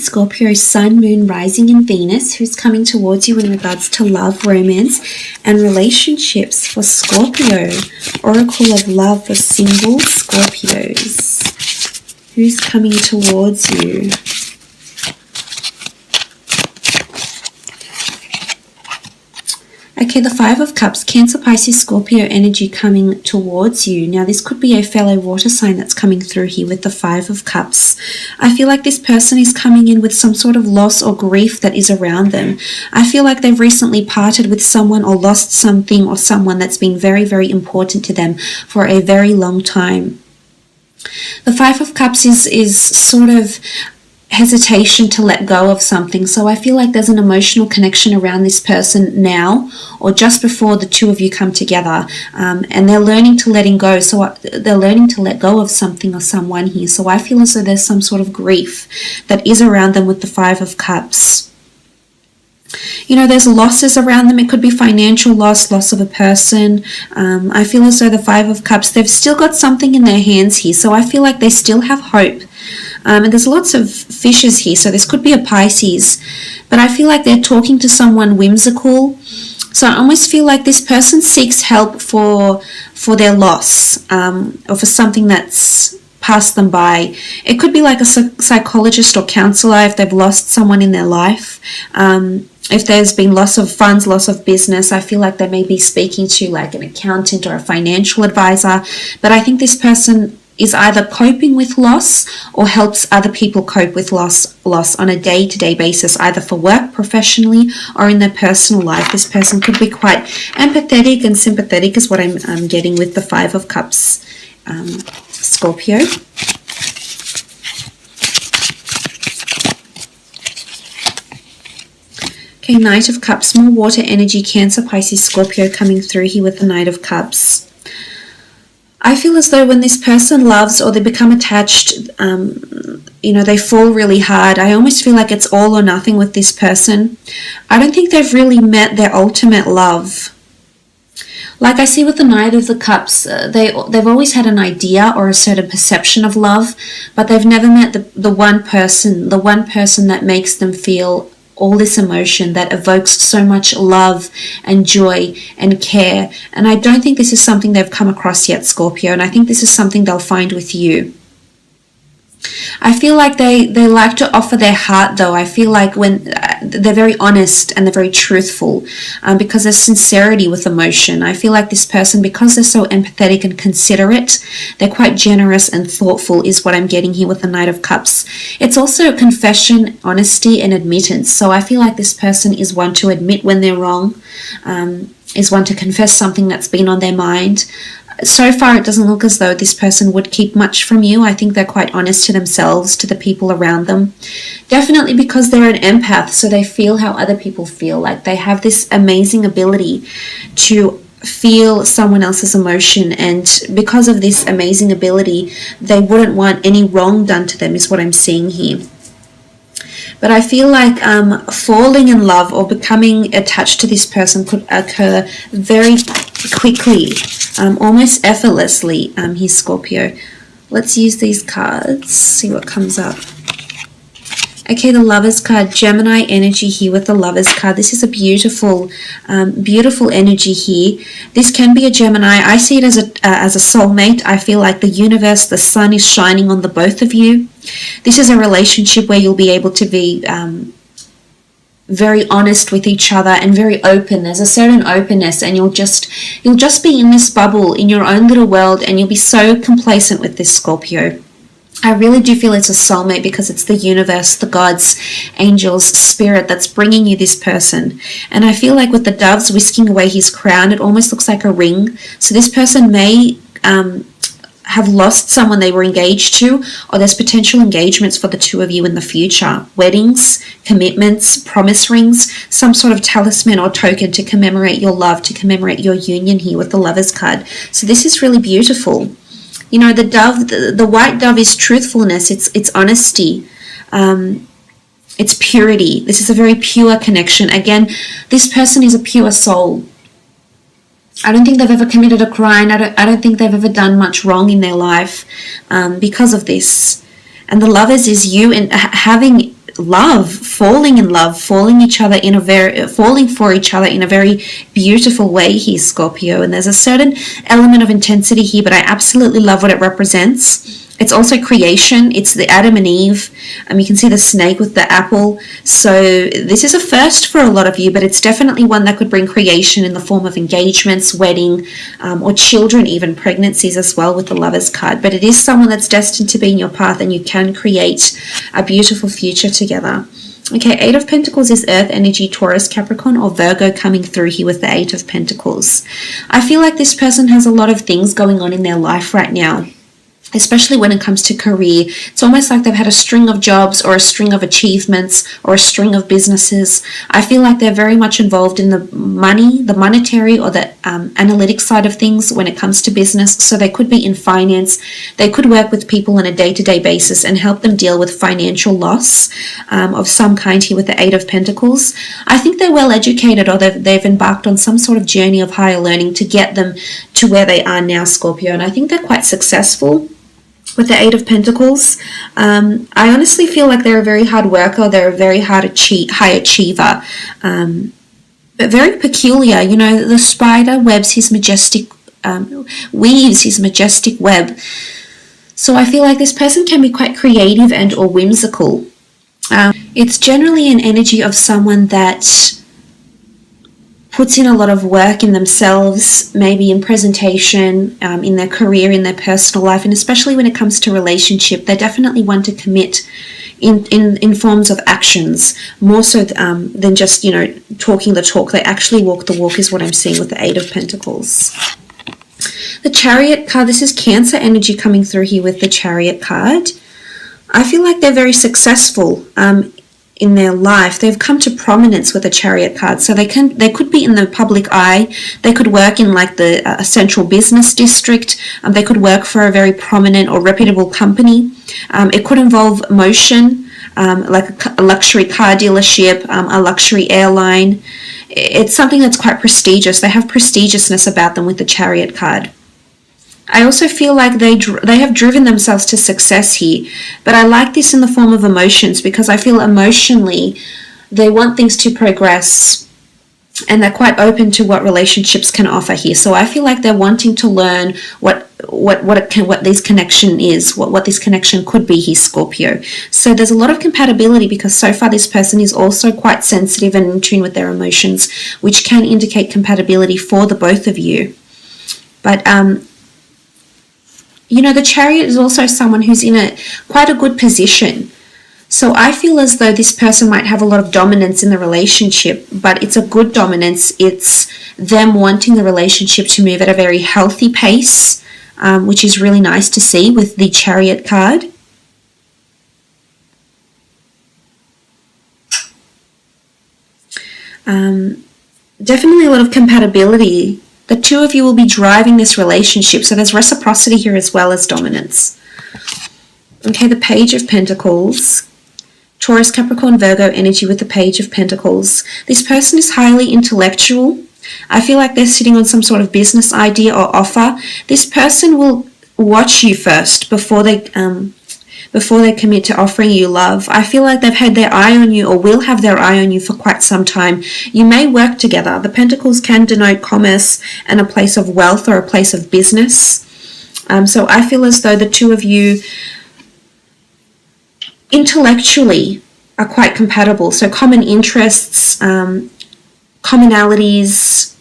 Scorpio, Sun, Moon, Rising and Venus, who's coming towards you in regards to love, romance and relationships for Scorpio. Oracle of Love for single Scorpios. Who's coming towards you? Okay, the Five of Cups, Cancer, Pisces, Scorpio energy coming towards you. Now, this could be a fellow water sign that's coming through here with the Five of Cups. I feel like this person is coming in with some sort of loss or grief that is around them. I feel like they've recently parted with someone or lost something or someone that's been very, very important to them for a very long time. The Five of Cups is sort of hesitation to let go of something. So I feel like there's an emotional connection around this person now or just before the two of you come together, and they're learning to letting go. So they're learning to let go of something or someone here. So I feel as though there's some sort of grief that is around them with the Five of Cups. You know, there's losses around them. It could be financial loss, loss of a person. I feel as though the Five of Cups, they've still got something in their hands here. So I feel like they still have hope. And there's lots of fishes here. So this could be a Pisces. But I feel like they're talking to someone whimsical. So I almost feel like this person seeks help for their loss, or for something that's passed them by. It could be like a psychologist or counselor if they've lost someone in their life. If there's been loss of funds, loss of business, I feel like they may be speaking to like an accountant or a financial advisor. But I think this person is either coping with loss or helps other people cope with loss on a day-to-day basis, either for work, professionally, or in their personal life. This person could be quite empathetic and sympathetic is what I'm getting with the Five of Cups, Scorpio. Okay, Knight of Cups, more water energy, Cancer, Pisces, Scorpio coming through here with the Knight of Cups. I feel as though when this person loves or they become attached, you know, they fall really hard. I almost feel like it's all or nothing with this person. I don't think they've really met their ultimate love. Like I see with the Knight of the Cups, they've always had an idea or a certain perception of love, but they've never met the one person that makes them feel all this emotion, that evokes so much love and joy and care. And I don't think this is something they've come across yet, Scorpio, and I think this is something they'll find with you. I feel like they like to offer their heart, though. I feel like when they're very honest and they're very truthful, because there's sincerity with emotion. I feel like this person, because they're so empathetic and considerate, they're quite generous and thoughtful is what I'm getting here with the Knight of Cups. It's also confession, honesty and admittance. So I feel like this person is one to admit when they're wrong, is one to confess something that's been on their mind. So far, it doesn't look as though this person would keep much from you. I think they're quite honest to themselves, to the people around them. Definitely because they're an empath, so they feel how other people feel. Like they have this amazing ability to feel someone else's emotion, and because of this amazing ability, they wouldn't want any wrong done to them, is what I'm seeing here. But I feel like falling in love or becoming attached to this person could occur very quickly, almost effortlessly, here, Scorpio. Let's use these cards, see what comes up. Okay, the Lovers card, Gemini energy here with the Lovers card. This is a beautiful, beautiful energy here. This can be a Gemini. I see it as a soulmate. I feel like the universe, the sun is shining on the both of you. This is a relationship where you'll be able to be very honest with each other and very open. There's a certain openness, and you'll just be in this bubble in your own little world, and you'll be so complacent with this, Scorpio. I really do feel it's a soulmate because it's the universe, the gods, angels, spirit that's bringing you this person. And I feel like with the doves whisking away his crown, it almost looks like a ring. So this person may have lost someone they were engaged to, or there's potential engagements for the two of you in the future. Weddings, commitments, promise rings, some sort of talisman or token to commemorate your love, to commemorate your union here with the Lovers card. So this is really beautiful. You know, the dove, the white dove is truthfulness, it's honesty, it's purity. This is a very pure connection. Again, this person is a pure soul. I don't think they've ever committed a crime. I don't think they've ever done much wrong in their life because of this. And the Lovers is you, and having falling in love, falling for each other in a very beautiful way here, Scorpio. And there's a certain element of intensity here, but I absolutely love what it represents. It's also creation. It's the Adam and Eve. You can see the snake with the apple. So this is a first for a lot of you, but it's definitely one that could bring creation in the form of engagements, wedding, or children, even pregnancies as well with the Lovers card. But it is someone that's destined to be in your path, and you can create a beautiful future together. Okay, Eight of Pentacles is Earth energy, Taurus, Capricorn, or Virgo coming through here with the Eight of Pentacles. I feel like this person has a lot of things going on in their life right now, especially when it comes to career. It's almost like they've had a string of jobs or a string of achievements or a string of businesses. I feel like they're very much involved in the money, the monetary or the analytic side of things when it comes to business. So they could be in finance. They could work with people on a day-to-day basis and help them deal with financial loss of some kind here with the Eight of Pentacles. I think they're well educated, or they've embarked on some sort of journey of higher learning to get them to where they are now, Scorpio. And I think they're quite successful with the Eight of Pentacles. I honestly feel like they're a very hard worker. They're a very high achiever, but very peculiar. You know, the spider weaves his majestic, weaves his majestic web. So I feel like this person can be quite creative and or whimsical. It's generally an energy of someone that puts in a lot of work in themselves, maybe in presentation, in their career, in their personal life, and especially when it comes to relationship, they definitely want to commit in forms of actions, more so than just, you know, talking the talk. They actually walk the walk is what I'm seeing with the Eight of Pentacles. The Chariot card, this is Cancer energy coming through here with the Chariot card. I feel like they're very successful in their life. They've come to prominence with a Chariot card, so they could be in the public eye. They could work in like the central business district. They could work for a very prominent or reputable company. It could involve motion, like a luxury car dealership, a luxury airline. It's something that's quite prestigious. They have prestigiousness about them with the Chariot card. I also feel like they have driven themselves to success here, but I like this in the form of emotions, because I feel emotionally they want things to progress, and they're quite open to what relationships can offer here. So I feel like they're wanting to learn what this connection is, what this connection could be here, Scorpio. So there's a lot of compatibility, because so far this person is also quite sensitive and in tune with their emotions, which can indicate compatibility for the both of you. But you know, the Chariot is also someone who's in quite a good position. So I feel as though this person might have a lot of dominance in the relationship, but it's a good dominance. It's them wanting the relationship to move at a very healthy pace, which is really nice to see with the Chariot card. Definitely a lot of compatibility. The two of you will be driving this relationship, so there's reciprocity here as well as dominance. Okay, the Page of Pentacles. Taurus, Capricorn, Virgo energy with the Page of Pentacles. This person is highly intellectual. I feel like they're sitting on some sort of business idea or offer. This person will watch you first before they commit to offering you love. I feel like they've had their eye on you, or will have their eye on you for quite some time. You may work together. The Pentacles can denote commerce and a place of wealth or a place of business. So I feel as though the two of you intellectually are quite compatible. So common interests, commonalities,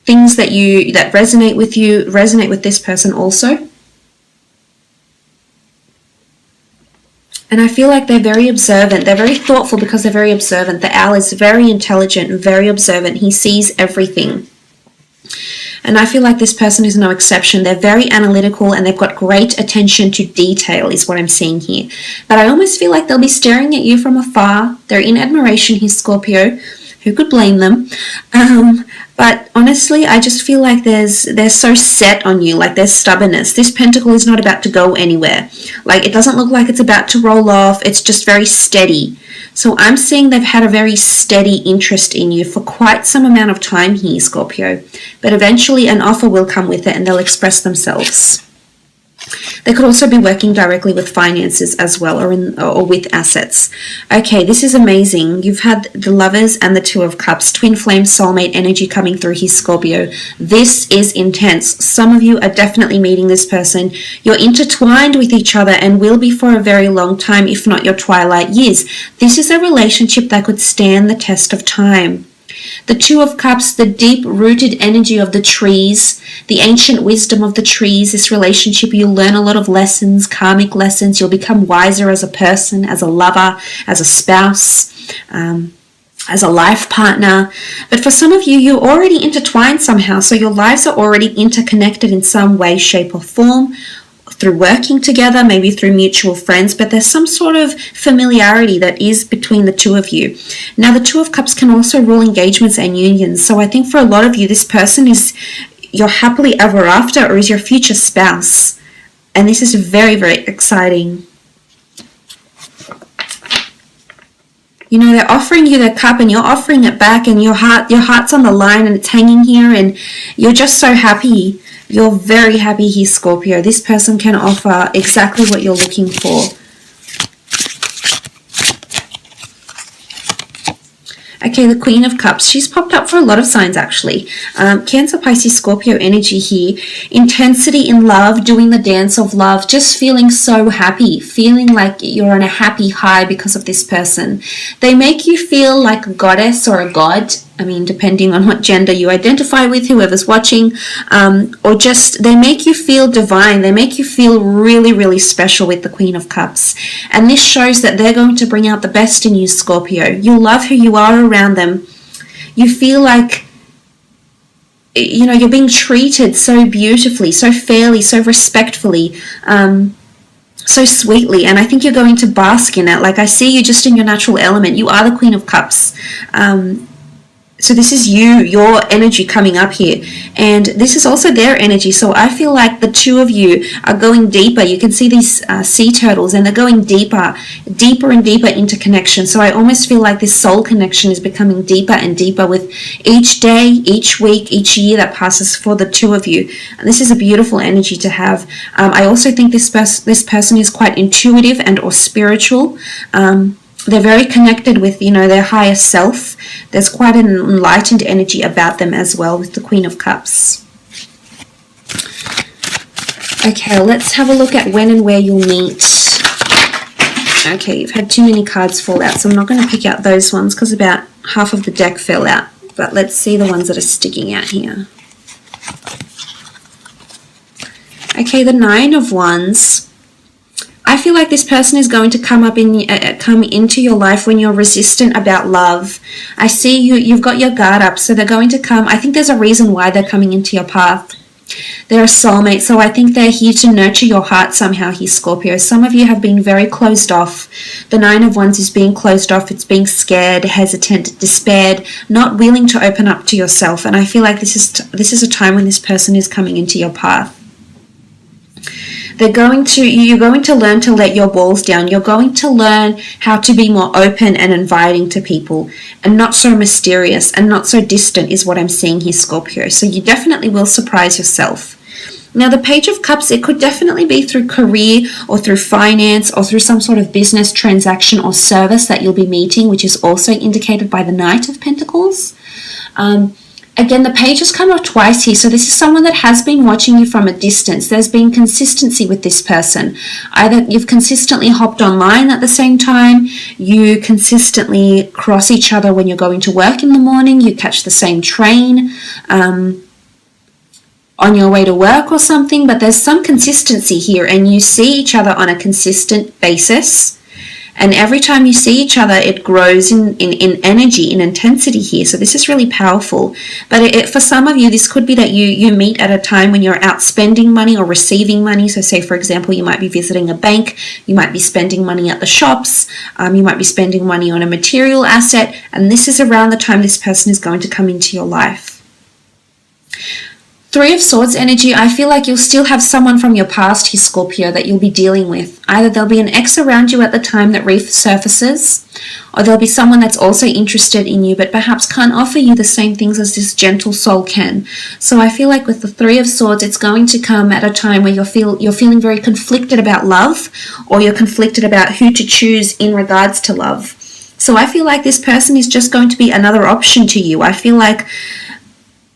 things that resonate with you, resonate with this person also. And I feel like they're very observant. They're very thoughtful because they're very observant. The Owl is very intelligent and very observant. He sees everything. And I feel like this person is no exception. They're very analytical and they've got great attention to detail is what I'm seeing here. But I almost feel like they'll be staring at you from afar. They're in admiration here, Scorpio. Who could blame them? But honestly, I just feel like they're so set on you, like there's stubbornness. This pentacle is not about to go anywhere. Like, it doesn't look like it's about to roll off. It's just very steady. So I'm seeing they've had a very steady interest in you for quite some amount of time here, Scorpio. But eventually an offer will come with it and they'll express themselves. They could also be working directly with finances as well, or with assets. Okay, this is amazing. You've had the Lovers and the Two of Cups, twin flame soulmate energy coming through here, Scorpio. This is intense. Some of you are definitely meeting this person. You're intertwined with each other and will be for a very long time, if not your twilight years. This is a relationship that could stand the test of time. The Two of Cups, the deep-rooted energy of the trees, the ancient wisdom of the trees. This relationship, you'll learn a lot of lessons, karmic lessons. You'll become wiser as a person, as a lover, as a spouse, as a life partner. But for some of you, you're already intertwined somehow, so your lives are already interconnected in some way, shape, or form, through working together, maybe through mutual friends, but there's some sort of familiarity that is between the two of you. Now, the Two of Cups can also rule engagements and unions. So I think for a lot of you, this person is your happily ever after, or is your future spouse. And this is very, very exciting. You know, they're offering you their cup and you're offering it back, and your heart's on the line and it's hanging here, and you're just so happy. You're very happy here, Scorpio. This person can offer exactly what you're looking for. Okay, the Queen of Cups. She's popped up for a lot of signs, actually. Cancer, Pisces, Scorpio energy here. Intensity in love, doing the dance of love, just feeling so happy, feeling like you're on a happy high because of this person. They make you feel like a goddess or a god. I mean, depending on what gender you identify with, whoever's watching, or just they make you feel divine. They make you feel really, really special with the Queen of Cups. And this shows that they're going to bring out the best in you, Scorpio. You love who you are around them. You feel like, you know, you're being treated so beautifully, so fairly, so respectfully, so sweetly. And I think you're going to bask in it. Like, I see you just in your natural element. You are the Queen of Cups. So this is you, your energy coming up here. And this is also their energy. So I feel like the two of you are going deeper. You can see these sea turtles, and they're going deeper and deeper into connection. So I almost feel like this soul connection is becoming deeper and deeper with each day, each week, each year that passes for the two of you. And this is a beautiful energy to have. I also think this person is quite intuitive and or spiritual. They're very connected with, you know, their higher self. There's quite an enlightened energy about them as well with the Queen of Cups. Okay, let's have a look at when and where you'll meet. Okay, you've had too many cards fall out, so I'm not going to pick out those ones because about half of the deck fell out. But let's see the ones that are sticking out here. Okay, the Nine of Wands. I feel like this person is going to come into your life when you're resistant about love. I see you've got your guard up, so they're going to come. I think there's a reason why they're coming into your path. They're a soulmate, so I think they're here to nurture your heart somehow here, Scorpio. Some of you have been very closed off. The Nine of Wands is being closed off. It's being scared, hesitant, despaired, not willing to open up to yourself. And I feel like this is a time when this person is coming into your path. You're going to learn to let your walls down. You're going to learn how to be more open and inviting to people, and not so mysterious and not so distant is what I'm seeing here, Scorpio. So you definitely will surprise yourself. Now, the Page of Cups, it could definitely be through career or through finance or through some sort of business transaction or service that you'll be meeting, which is also indicated by the Knight of Pentacles. Again, the page has come up twice here, so this is someone that has been watching you from a distance. There's been consistency with this person. Either you've consistently hopped online at the same time, you consistently cross each other when you're going to work in the morning, you catch the same train on your way to work or something, but there's some consistency here, and you see each other on a consistent basis. And every time you see each other, it grows in energy, in intensity here. So this is really powerful. But for some of you, this could be that you meet at a time when you're out spending money or receiving money. So say, for example, you might be visiting a bank. You might be spending money at the shops. You might be spending money on a material asset. And this is around the time this person is going to come into your life. Three of Swords energy, I feel like you'll still have someone from your past here, Scorpio, that you'll be dealing with. Either there'll be an ex around you at the time that resurfaces, Or there'll be someone that's also interested in you, but perhaps can't offer you the same things as this gentle soul can. So I feel like with the Three of Swords, it's going to come at a time where you're feeling very conflicted about love, or you're conflicted about who to choose in regards to love. So I feel like this person is just going to be another option to you. I feel like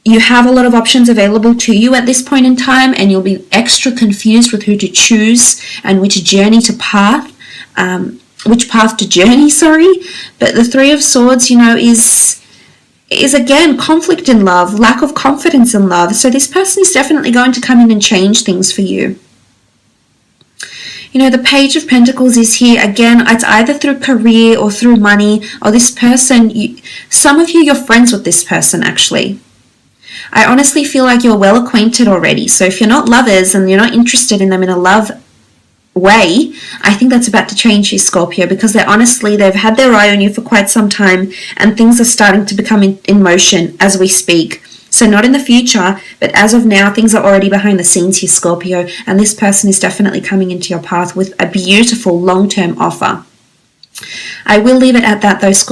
you have a lot of options available to you at this point in time, and you'll be extra confused with who to choose and which path to journey, But the Three of Swords, is again conflict in love, lack of confidence in love. So this person is definitely going to come in and change things for you. The Page of Pentacles is here. Again, it's either through career or through money, or this person, some of you're friends with this person actually. I honestly feel like you're well acquainted already. So if you're not lovers and you're not interested in them in a love way, I think that's about to change you, Scorpio, because they've had their eye on you for quite some time, and things are starting to become in motion as we speak. So not in the future, but as of now, things are already behind the scenes here, Scorpio, and this person is definitely coming into your path with a beautiful long-term offer. I will leave it at that though, Scorpio.